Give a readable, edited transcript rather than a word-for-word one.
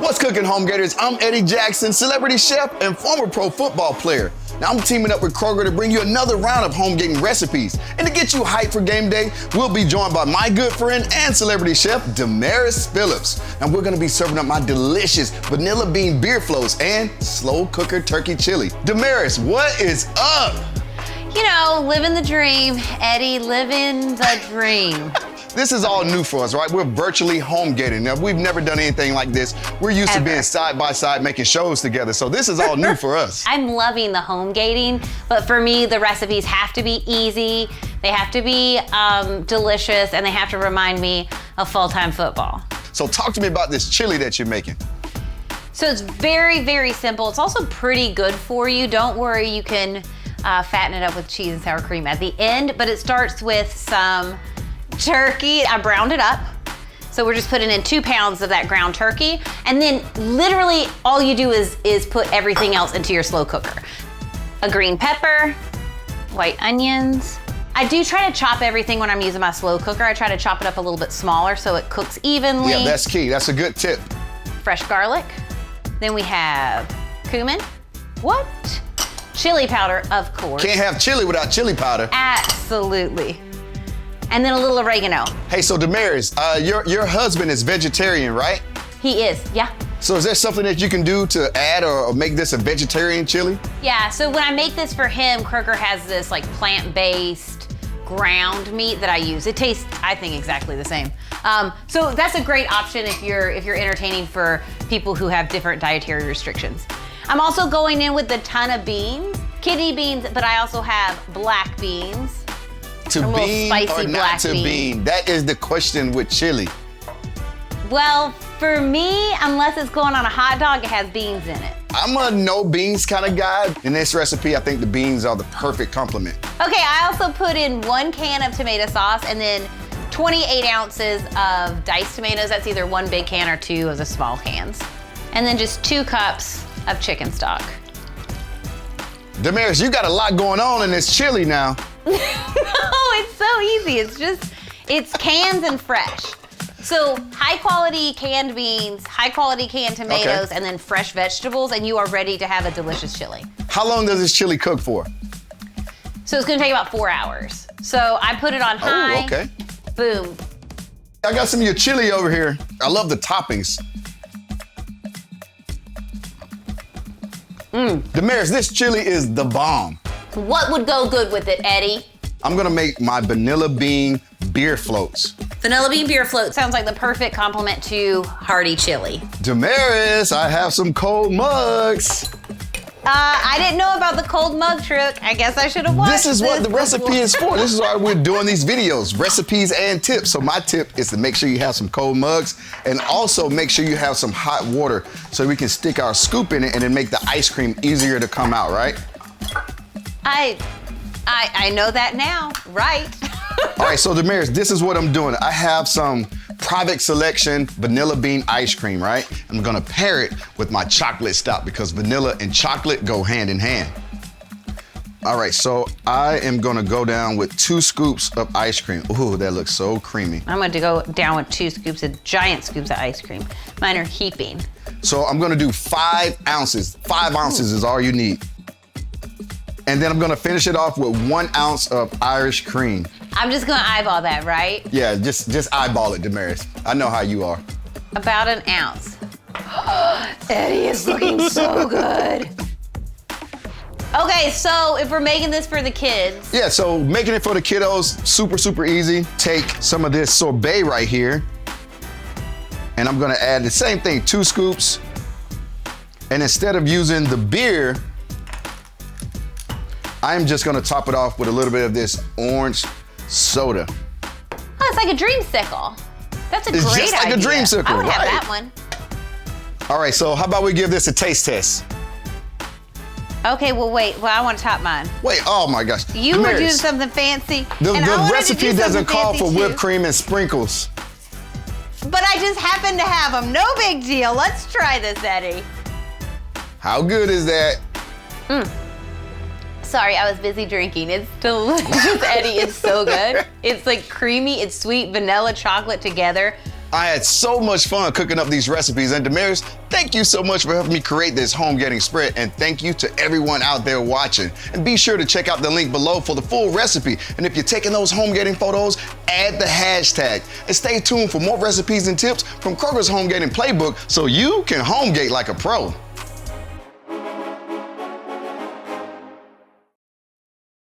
What's cooking, home gators? I'm Eddie Jackson, celebrity chef and former pro football player. Now I'm teaming up with Kroger to bring you another round of home gating recipes. And to get you hyped for game day, we'll be joined by my good friend and celebrity chef, Damaris Phillips. And we're gonna be serving up my delicious vanilla bean beer floats and slow cooker turkey chili. Damaris, what is up? You know, living the dream, Eddie, living the dream. This is all new for us, right? We're virtually home gating. Now, we've never done anything like this. We're used to being side by side making shows together, so this is all new for us. I'm loving the home gating, but for me, the recipes have to be easy, they have to be delicious, and they have to remind me of full-time football. So talk to me about this chili that you're making. So it's very, very simple. It's also pretty good for you. Don't worry, you can fatten it up with cheese and sour cream at the end, but it starts with some turkey. I browned it up. So we're just putting in 2 pounds of that ground turkey. And then literally all you do is put everything else into your slow cooker. A green pepper, white onions. I do try to chop everything when I'm using my slow cooker. I try to chop it up a little bit smaller so it cooks evenly. Yeah, that's key. That's a good tip. Fresh garlic. Then we have cumin. What? Chili powder, of course. Can't have chili without chili powder. Absolutely. And then a little oregano. Hey, so Damaris, your husband is vegetarian, right? He is, yeah. So is there something that you can do to add or make this a vegetarian chili? Yeah, so when I make this for him, Kroger has this like plant-based ground meat that I use. It tastes, I think, exactly the same. So that's a great option if you're entertaining for people who have different dietary restrictions. I'm also going in with a ton of beans, kidney beans, but I also have black beans. To bean or not to bean? That is the question with chili. Well, for me, unless it's going on a hot dog, it has beans in it. I'm a no beans kind of guy. In this recipe, I think the beans are the perfect complement. Okay, I also put in 1 can of tomato sauce and then 28 ounces of diced tomatoes. That's either 1 big can or 2 of the small cans. And then just 2 cups of chicken stock. Damaris, you got a lot going on in this chili now. No, it's so easy. It's cans and fresh. So high quality canned beans, high quality canned tomatoes, and then fresh vegetables, and you are ready to have a delicious chili. How long does this chili cook for? So it's gonna take about 4 hours. So I put it on high. Oh, okay. Boom. I got some of your chili over here. I love the toppings. Damaris, this chili is the bomb. What would go good with it, Eddie? I'm gonna make my vanilla bean beer floats. Vanilla bean beer float sounds like the perfect complement to hearty chili. Damaris, I have some cold mugs. I didn't know about the cold mug trick. I guess I should have watched This is what the recipe is for. This is why we're doing these videos, recipes and tips. So my tip is to make sure you have some cold mugs and also make sure you have some hot water so we can stick our scoop in it and then make the ice cream easier to come out, right? I know that now, right? All right, so Damaris, this is what I'm doing. I have some private selection vanilla bean ice cream, right? I'm gonna pair it with my chocolate stout because vanilla and chocolate go hand in hand. All right, so I am gonna go down with 2 scoops of ice cream. Ooh, that looks so creamy. I'm going to go down with 2 scoops of giant scoops of ice cream. Mine are heaping. So I'm gonna do 5 ounces. 5 ounces is all you need. And then I'm gonna finish it off with 1 ounce of Irish cream. I'm just gonna eyeball that, right? Yeah, just eyeball it, Damaris. I know how you are. About 1 ounce. Eddie is looking so good. Okay, so if we're making this for the kids. Yeah, so making it for the kiddos, super, super easy. Take some of this sorbet right here. And I'm gonna add the same thing, 2 scoops. And instead of using the beer, I'm just gonna top it off with a little bit of this orange soda. Oh, it's like a dreamsicle. That's a great idea. It's just like a dreamsicle, I would have right? that one. All right, so how about we give this a taste test? Okay, well, wait. Well, I want to top mine. Wait, oh my gosh. You were Damaris, doing something fancy. The recipe doesn't call for whipped whipped cream and sprinkles. But I just happen to have them. No big deal. Let's try this, Eddie. How good is that? Sorry, I was busy drinking. It's delicious, Eddie. It's so good. It's like creamy, it's sweet, vanilla, chocolate together. I had so much fun cooking up these recipes, and Damaris, thank you so much for helping me create this home gating spread, and thank you to everyone out there watching. And be sure to check out the link below for the full recipe, and if you're taking those home gating photos, add the hashtag. And stay tuned for more recipes and tips from Kroger's Home Gating Playbook so you can home gate like a pro.